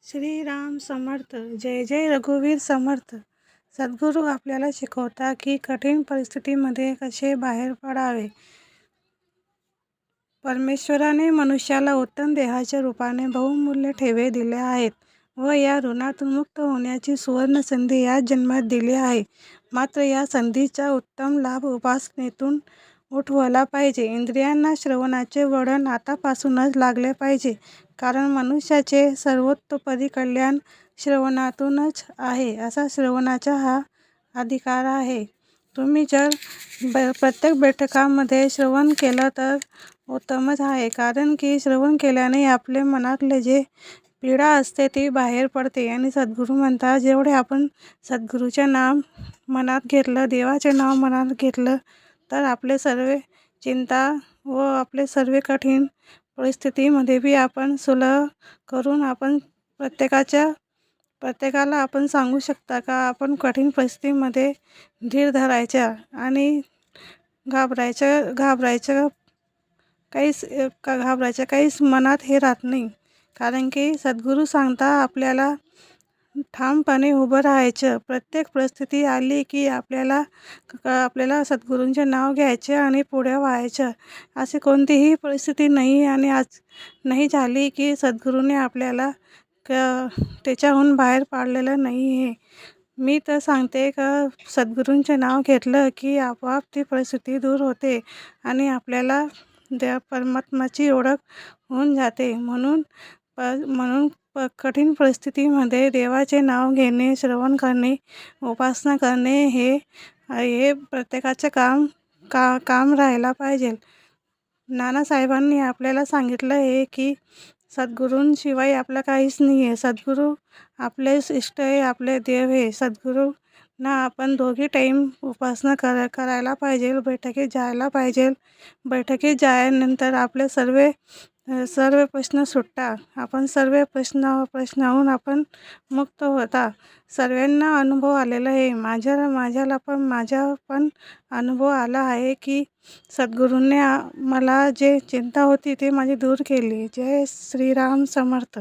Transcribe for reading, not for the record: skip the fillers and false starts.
श्रीराम समर्थ. जय जय रघुवीर समर्थ. सद्गुरू आपल्याला शिकवतात की कठीण परिस्थितीमध्ये कसे बाहेर पडावे. परमेश्वराने मनुष्याला उत्तम देहाच्या रूपाने बहुमूल्य ठेवे दिले आहेत व या ऋणातून मुक्त होण्याची सुवर्ण संधी या जन्मात दिली आहे. मात्र या संधीचा उत्तम लाभ उपासनेतून उठवला पाहिजे. इंद्रियांना श्रवणाचे वळण आतापासूनच लागले पाहिजे, कारण मनुष्याचे सर्वतोपरी कल्याण श्रवणातूनच आहे. असा श्रवणाचा हा अधिकार आहे. तुम्ही जर प्रत्येक बैठकामध्ये श्रवण केलं तर उत्तमच आहे, कारण की श्रवण केल्याने आपले मनातले जे पीडा असते ती बाहेर पडते. आणि सद्गुरू म्हणतात, जेवढे आपण सद्गुरूचे नाम मनात घेतलं, देवाचे नाव मनात घेतलं, तर आपले सर्व चिंता व आपले सर्व कठीण परिस्थितीमध्ये बी आपण सुलभ करून आपण प्रत्येकाला आपण सांगू शकता का आपण कठीण परिस्थितीमध्ये धीर धरायचा आणि घाबरायचं काहीच मनात हे राहत नाही. कारण की सद्गुरू सांगता आपल्याला ठामपणे उभं राहायचं. प्रत्येक परिस्थिती आली की आपल्याला सद्गुरूंचे नाव घ्यायचे आणि पुढे व्हायचं. अशी कोणतीही परिस्थिती नाही आणि आज नाही झाली की सद्गुरूने आपल्याला त्याच्याहून बाहेर पाडलेलं नाही आहे. मी तर सांगते का सद्गुरूंचे नाव घेतलं की आपोआप ती परिस्थिती दूर होते आणि आपल्याला परमात्म्याची ओळख होऊन जाते. म्हणून कठीण परिस्थितीमध्ये देवाचे नाव घेणे, श्रवण करणे, उपासना करणे हे प्रत्येकाचे काम राहायला पाहिजे. नानासाहेबांनी आपल्याला सांगितलं आहे की सद्गुरूंशिवाय आपलं काहीच नाही आहे. सद्गुरू आपले इष्ट आहे, आपले देव आहे. सद्गुरूंना आपण दोघी टाईम उपासना करायला पाहिजे, बैठकीत जायला पाहिजे. बैठकीत जायनंतर आपले सर्व प्रश्न सुटतात. आपण सर्व प्रश्नाहून आपण मुक्त होता. सर्वांना अनुभव आलेला आहे. माझा पण अनुभव आला आहे की सद्गुरूंनी मला जे चिंता होती ते माझी दूर केली. जय श्रीराम समर्थ.